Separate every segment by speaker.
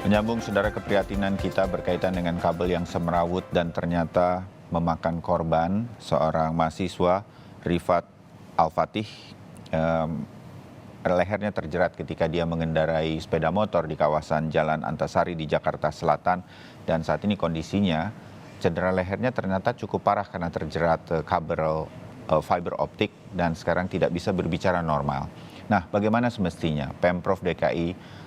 Speaker 1: Menyambung saudara keprihatinan kita berkaitan dengan kabel yang semrawut dan ternyata memakan korban seorang mahasiswa Rifat Al-Fatih. Lehernya terjerat ketika dia mengendarai sepeda motor di kawasan Jalan Antasari di Jakarta Selatan dan saat ini kondisinya cedera lehernya ternyata cukup parah karena terjerat kabel fiber optik dan sekarang tidak bisa berbicara normal. Nah, bagaimana semestinya Pemprov DKI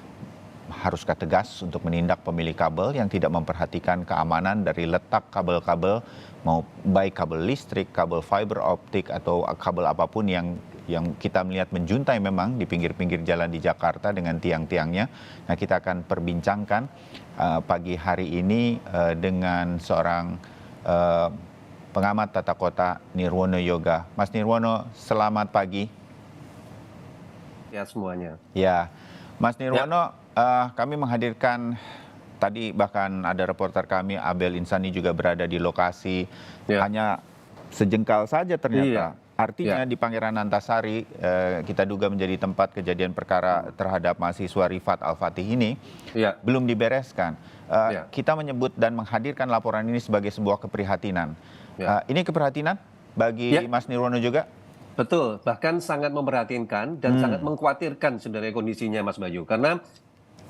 Speaker 1: haruskah tegas untuk menindak pemilik kabel yang tidak memperhatikan keamanan dari letak kabel-kabel, mau baik kabel listrik, kabel fiber optik atau kabel apapun yang kita melihat menjuntai memang di pinggir-pinggir jalan di Jakarta dengan tiang-tiangnya. Nah, kita akan perbincangkan pagi hari ini dengan seorang pengamat tata kota, Nirwono Yoga. Mas Nirwono, selamat pagi.
Speaker 2: Ya, semuanya.
Speaker 1: Ya, Mas Nirwono, kami menghadirkan tadi bahkan ada reporter kami Abel Insani juga berada di lokasi, hanya sejengkal saja ternyata. Artinya di Pangeran Antasari kita duga menjadi tempat kejadian perkara terhadap mahasiswa Rifat Al-Fatih ini belum dibereskan. Kita menyebut dan menghadirkan laporan ini sebagai sebuah keprihatinan. Ini keprihatinan bagi Mas Nirwono juga?
Speaker 2: Betul, bahkan sangat memprihatinkan dan sangat mengkhawatirkan sebenarnya kondisinya Mas Bayu. Karena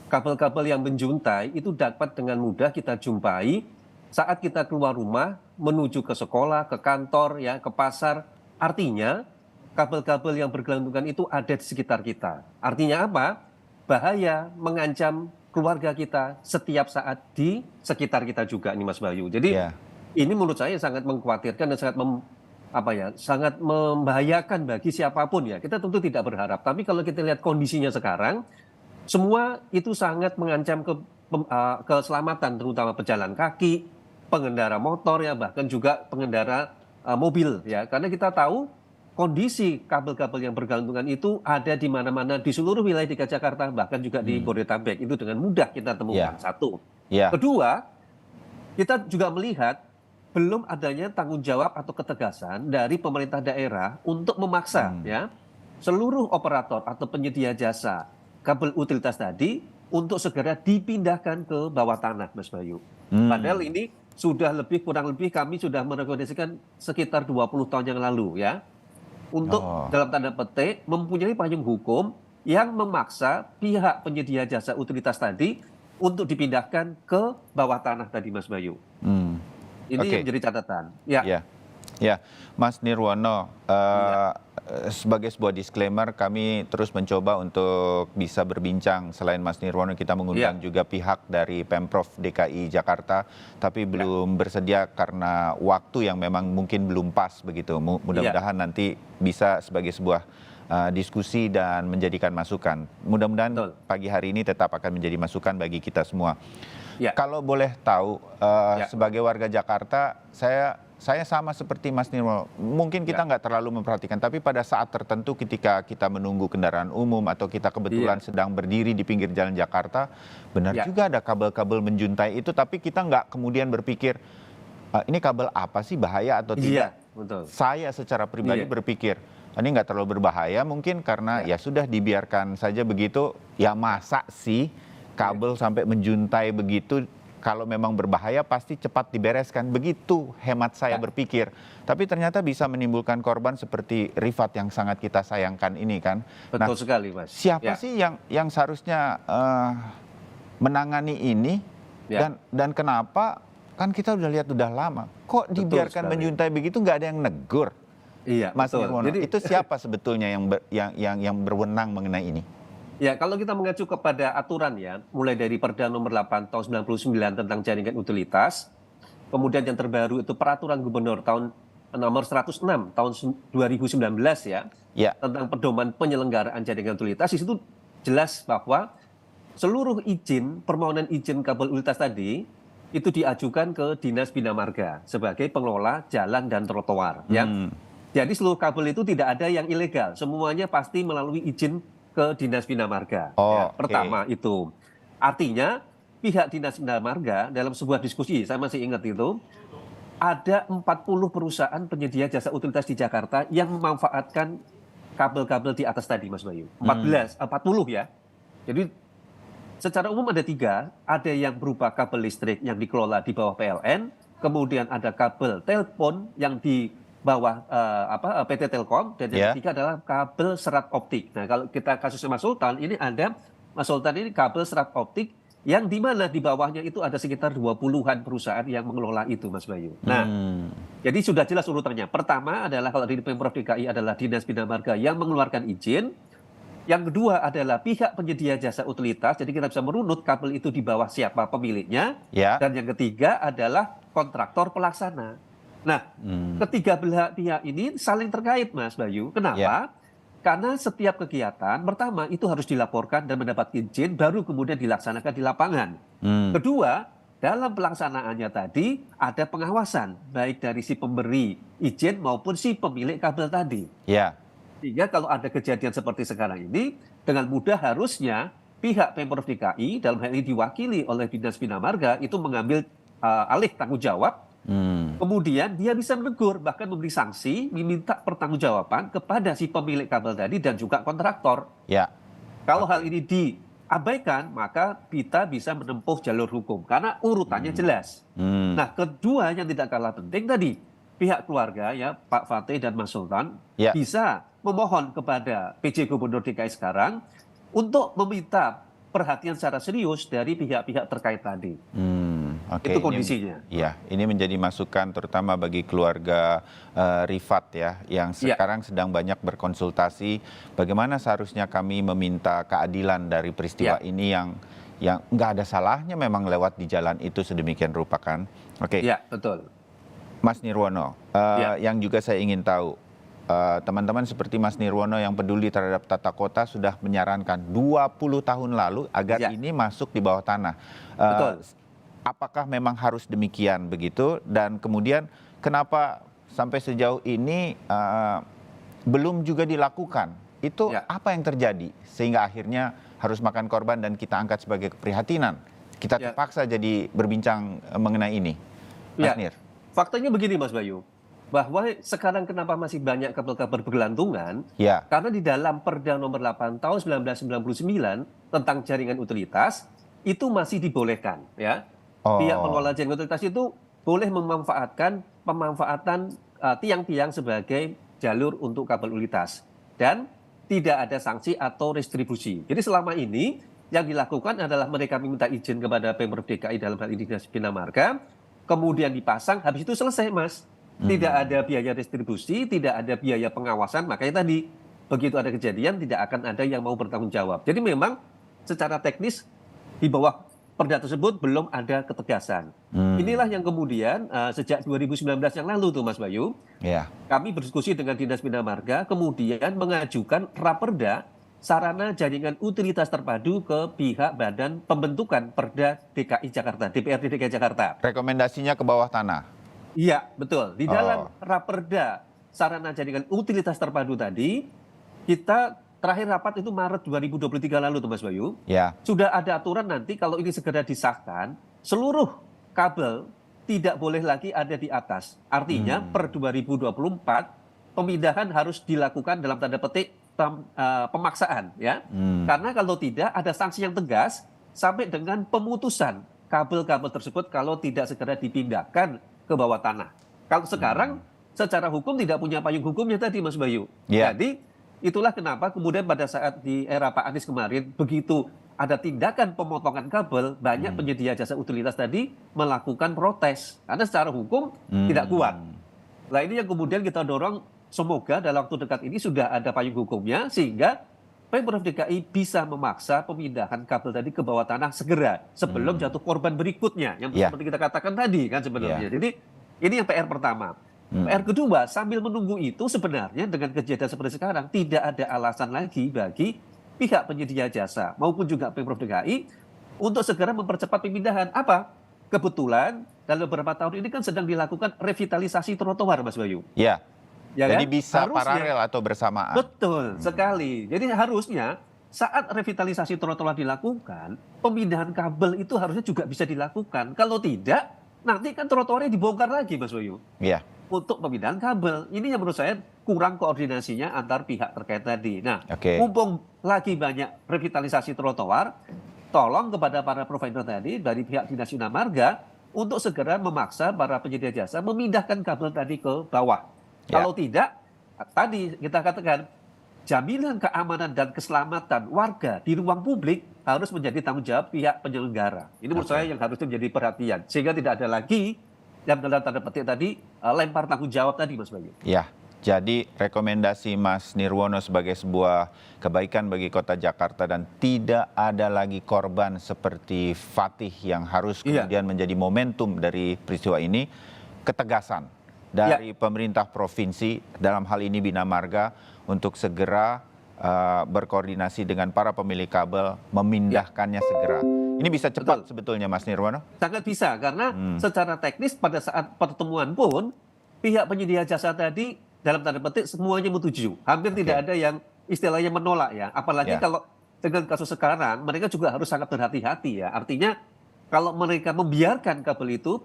Speaker 2: kabel-kabel yang menjuntai itu dapat dengan mudah kita jumpai saat kita keluar rumah menuju ke sekolah, ke kantor, ya, ke pasar. Artinya kabel-kabel yang bergelantungan itu ada di sekitar kita. Artinya apa? Bahaya, mengancam keluarga kita setiap saat di sekitar kita juga nih Mas Bayu. Jadi ini menurut saya sangat mengkhawatirkan dan sangat membahayakan bagi siapapun ya. Kita tentu tidak berharap. Tapi kalau kita lihat kondisinya sekarang, semua itu sangat mengancam keselamatan, terutama pejalan kaki, pengendara motor ya, bahkan juga pengendara mobil ya. Karena kita tahu kondisi kabel-kabel yang bergantungan itu ada di mana-mana di seluruh wilayah DKI Jakarta, bahkan juga di Bodetabek. Itu dengan mudah kita temukan. Satu. Kedua, kita juga melihat belum adanya tanggung jawab atau ketegasan dari pemerintah daerah untuk memaksa ya seluruh operator atau penyedia jasa kabel utilitas tadi untuk segera dipindahkan ke bawah tanah, Mas Bayu. Padahal ini sudah kurang lebih kami sudah merekomendasikan sekitar 20 tahun yang lalu ya. Untuk dalam tanda petik mempunyai payung hukum yang memaksa pihak penyedia jasa utilitas tadi untuk dipindahkan ke bawah tanah tadi, Mas Bayu. Ini yang menjadi catatan.
Speaker 1: Ya, Mas Nirwono, sebagai sebuah disclaimer, kami terus mencoba untuk bisa berbincang. Selain Mas Nirwono, kita mengundang juga pihak dari Pemprov DKI Jakarta, tapi belum bersedia karena waktu yang memang mungkin belum pas begitu. Mudah-mudahan nanti bisa sebagai sebuah diskusi dan menjadikan masukan. Mudah-mudahan pagi hari ini tetap akan menjadi masukan bagi kita semua. Kalau boleh tahu, sebagai warga Jakarta, saya sama seperti Mas Nirwono. Mungkin kita nggak terlalu memperhatikan, tapi pada saat tertentu ketika kita menunggu kendaraan umum atau kita kebetulan sedang berdiri di pinggir jalan Jakarta, benar juga ada kabel-kabel menjuntai itu, tapi kita nggak kemudian berpikir, ini kabel apa sih, bahaya atau tidak? Saya secara pribadi berpikir, ini nggak terlalu berbahaya mungkin karena ya sudah dibiarkan saja begitu. Ya masa sih kabel sampai menjuntai begitu, kalau memang berbahaya pasti cepat dibereskan. Begitu hemat saya berpikir. Tapi ternyata bisa menimbulkan korban seperti Rifat yang sangat kita sayangkan ini kan.
Speaker 2: Betul sekali, Mas.
Speaker 1: Siapa sih yang seharusnya menangani ini dan kenapa? Kan kita udah lihat udah lama. Kok dibiarkan menjuntai begitu nggak ada yang negur? Mas Nirwono, itu siapa sebetulnya yang berwenang mengenai ini?
Speaker 2: Ya, kalau kita mengacu kepada aturan ya, mulai dari Perda nomor 8 tahun 99 tentang jaringan utilitas, kemudian yang terbaru itu Peraturan Gubernur tahun nomor 106 tahun 2019 ya, tentang pedoman penyelenggaraan jaringan utilitas. Di situ jelas bahwa seluruh permohonan izin kabel utilitas tadi itu diajukan ke Dinas Bina Marga sebagai pengelola jalan dan trotoar ya. Jadi seluruh kabel itu tidak ada yang ilegal, semuanya pasti melalui izin ke Dinas Bina Marga. Pertama itu. Artinya pihak Dinas Bina Marga dalam sebuah diskusi, saya masih ingat itu, ada 40 perusahaan penyedia jasa utilitas di Jakarta yang memanfaatkan kabel-kabel di atas tadi, Mas Bayu. 40 ya. Jadi Secara umum ada tiga, ada yang berupa kabel listrik yang dikelola di bawah PLN, kemudian ada kabel telepon yang di bawah PT Telkom, dan yang
Speaker 1: Ya.
Speaker 2: ketiga adalah kabel serat optik. Nah, kalau kita kasusnya Mas Sultan, ini ada Mas Sultan ini kabel serat optik yang di mana di bawahnya itu ada sekitar 20-an perusahaan yang mengelola itu, Mas Bayu. Nah,
Speaker 1: Hmm.
Speaker 2: jadi sudah jelas urutannya. Pertama adalah kalau di Pemprov DKI adalah Dinas Bina Marga yang mengeluarkan izin. Yang kedua adalah pihak penyedia jasa utilitas, jadi kita bisa merunut kabel itu di bawah siapa pemiliknya.
Speaker 1: Ya.
Speaker 2: Dan yang ketiga adalah kontraktor pelaksana. Nah, ketiga belah pihak ini saling terkait, Mas Bayu. Kenapa? Karena setiap kegiatan, pertama itu harus dilaporkan dan mendapat izin, baru kemudian dilaksanakan di lapangan. Kedua, dalam pelaksanaannya tadi ada pengawasan, baik dari si pemberi izin maupun si pemilik kabel tadi.
Speaker 1: Ya.
Speaker 2: Sehingga kalau ada kejadian seperti sekarang ini, dengan mudah harusnya pihak Pemprov DKI, dalam hal ini diwakili oleh Dinas Bina Marga, itu mengambil alih tanggung jawab. Kemudian dia bisa menegur, bahkan memberi sanksi, meminta pertanggungjawaban kepada si pemilik kabel tadi dan juga kontraktor.
Speaker 1: Ya.
Speaker 2: Kalau hal ini diabaikan, maka kita bisa menempuh jalur hukum, karena urutannya jelas. Nah, kedua yang tidak kalah penting tadi, pihak keluarga ya Pak Fatih dan Mas Sultan
Speaker 1: Ya.
Speaker 2: bisa memohon kepada PJ Gubernur DKI sekarang untuk meminta perhatian secara serius dari pihak-pihak terkait tadi.
Speaker 1: Oke,
Speaker 2: Itu kondisinya.
Speaker 1: Ini menjadi masukan terutama bagi keluarga Rifat ya, yang sekarang sedang banyak berkonsultasi bagaimana seharusnya kami meminta keadilan dari peristiwa ini yang nggak ada salahnya memang lewat di jalan itu sedemikian rupa kan. Oke.
Speaker 2: Ya, betul.
Speaker 1: Mas Nirwono, yang juga saya ingin tahu, teman-teman seperti Mas Nirwono yang peduli terhadap tata kota sudah menyarankan 20 tahun lalu agar ini masuk di bawah tanah.
Speaker 2: Betul.
Speaker 1: Apakah memang harus demikian begitu? Dan kemudian kenapa sampai sejauh ini belum juga dilakukan? Itu apa yang terjadi sehingga akhirnya harus makan korban dan kita angkat sebagai keprihatinan? Kita terpaksa jadi berbincang mengenai ini, Mas Nir.
Speaker 2: Faktanya begini, Mas Bayu, bahwa sekarang kenapa masih banyak kabel-kabel bergelantungan? Karena di dalam Perda Nomor 8 Tahun 1999 tentang jaringan utilitas itu masih dibolehkan, ya. Pihak pengelola jaringan utilitas itu boleh memanfaatkan pemanfaatan tiang-tiang sebagai jalur untuk kabel utilitas dan tidak ada sanksi atau restribusi. Jadi selama ini yang dilakukan adalah mereka meminta izin kepada Pemprov DKI dalam hal ini Dinas Bina Marga, kemudian dipasang, habis itu selesai, Mas. Tidak ada biaya distribusi, tidak ada biaya pengawasan, makanya tadi begitu ada kejadian tidak akan ada yang mau bertanggung jawab. Jadi memang secara teknis di bawah perda tersebut belum ada ketegasan. Inilah yang kemudian sejak 2019 yang lalu tuh Mas Bayu, kami berdiskusi dengan Dinas Bina Marga, kemudian mengajukan raperda sarana jaringan utilitas terpadu ke pihak Badan Pembentukan Perda DKI Jakarta, DPRD DKI Jakarta.
Speaker 1: Rekomendasinya ke bawah tanah?
Speaker 2: Iya, betul. Di dalam raperda sarana jaringan utilitas terpadu tadi, kita terakhir rapat itu Maret 2023 lalu tuh Mas Bayu. Sudah ada aturan nanti kalau ini segera disahkan, seluruh kabel tidak boleh lagi ada di atas. Artinya per 2024 pemindahan harus dilakukan dalam tanda petik pemaksaan ya. Karena kalau tidak ada sanksi yang tegas sampai dengan pemutusan kabel-kabel tersebut kalau tidak segera dipindahkan ke bawah tanah. Kalau sekarang secara hukum tidak punya payung hukumnya tadi Mas Bayu. Jadi itulah kenapa kemudian pada saat di era Pak Anies kemarin begitu ada tindakan pemotongan kabel, banyak penyedia jasa utilitas tadi melakukan protes karena secara hukum tidak kuat. Nah ini yang kemudian kita dorong, semoga dalam waktu dekat ini sudah ada payung hukumnya sehingga Pemprov DKI bisa memaksa pemindahan kabel tadi ke bawah tanah segera sebelum jatuh korban berikutnya yang seperti kita katakan tadi kan sebenarnya. Jadi ini yang PR pertama. PR kedua, sambil menunggu itu sebenarnya dengan kejadian seperti sekarang tidak ada alasan lagi bagi pihak penyedia jasa maupun juga Pemprov DKI untuk segera mempercepat pemindahan. Apa? Kebetulan dalam beberapa tahun ini kan sedang dilakukan revitalisasi trotoar, Mas Bayu.
Speaker 1: Ya
Speaker 2: jadi
Speaker 1: kan? Bisa paralel atau bersamaan.
Speaker 2: Betul sekali. Jadi harusnya saat revitalisasi trotoar dilakukan, pemindahan kabel itu harusnya juga bisa dilakukan. Kalau tidak, nanti kan trotoarnya dibongkar lagi, Mas Bayu. Untuk pemindahan kabel. Ini yang menurut saya kurang koordinasinya antar pihak terkait tadi. Nah, mumpung lagi banyak revitalisasi trotoar tolong kepada para provider tadi dari pihak Dinas Bina Marga untuk segera memaksa para penyedia jasa memindahkan kabel tadi ke bawah.
Speaker 1: Ya.
Speaker 2: Kalau tidak, tadi kita katakan jaminan keamanan dan keselamatan warga di ruang publik harus menjadi tanggung jawab pihak penyelenggara. Ini menurut saya yang harusnya menjadi perhatian. Sehingga tidak ada lagi yang dalam tanda petik tadi lempar tanggung jawab tadi, Mas Bayu.
Speaker 1: Ya, jadi rekomendasi Mas Nirwono sebagai sebuah kebaikan bagi kota Jakarta dan tidak ada lagi korban seperti Fatih yang harus kemudian menjadi momentum dari peristiwa ini, ketegasan dari pemerintah provinsi dalam hal ini Bina Marga untuk segera berkoordinasi dengan para pemilik kabel memindahkannya segera. Ini bisa cepat sebetulnya Mas Nirwono?
Speaker 2: Sangat bisa karena secara teknis pada saat pertemuan pun pihak penyedia jasa tadi dalam tanda petik semuanya menuju. Hampir tidak ada yang istilahnya menolak ya. Apalagi kalau dengan kasus sekarang mereka juga harus sangat berhati-hati ya. Artinya kalau mereka membiarkan kabel itu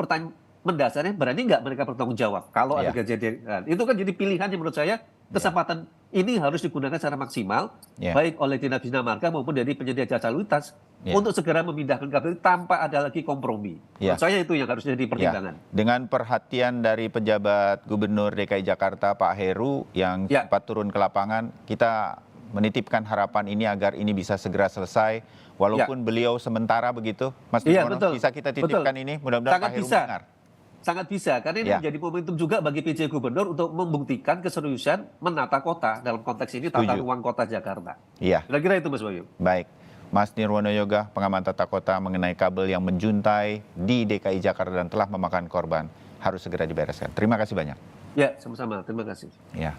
Speaker 2: mendasarnya berani nggak mereka bertanggung jawab kalau ada kejadian. Itu kan jadi pilihannya menurut saya. Kesempatan ini harus digunakan secara maksimal baik oleh Dinas Bina Marga maupun dari penyedia jasa lalu lintas untuk segera memindahkan kabel tanpa ada lagi kompromi. Menurut saya itu yang harus jadi pertimbangan.
Speaker 1: Dengan perhatian dari pejabat Gubernur DKI Jakarta Pak Heru yang cepat turun ke lapangan, kita menitipkan harapan ini agar ini bisa segera selesai walaupun beliau sementara begitu. Mas Nirwono, bisa kita titipkan ini mudah-mudahan Pak Heru mendengar.
Speaker 2: Sangat bisa, karena ini menjadi momentum juga bagi PJ Gubernur untuk membuktikan keseriusan menata kota, dalam konteks ini tata ruang kota Jakarta.
Speaker 1: Iya.
Speaker 2: Kira-kira itu Mas Bayu.
Speaker 1: Baik, Mas Nirwono Yoga, pengamat tata kota mengenai kabel yang menjuntai di DKI Jakarta dan telah memakan korban, harus segera dibereskan. Terima kasih banyak.
Speaker 2: Ya, sama-sama. Terima kasih.
Speaker 1: Ya.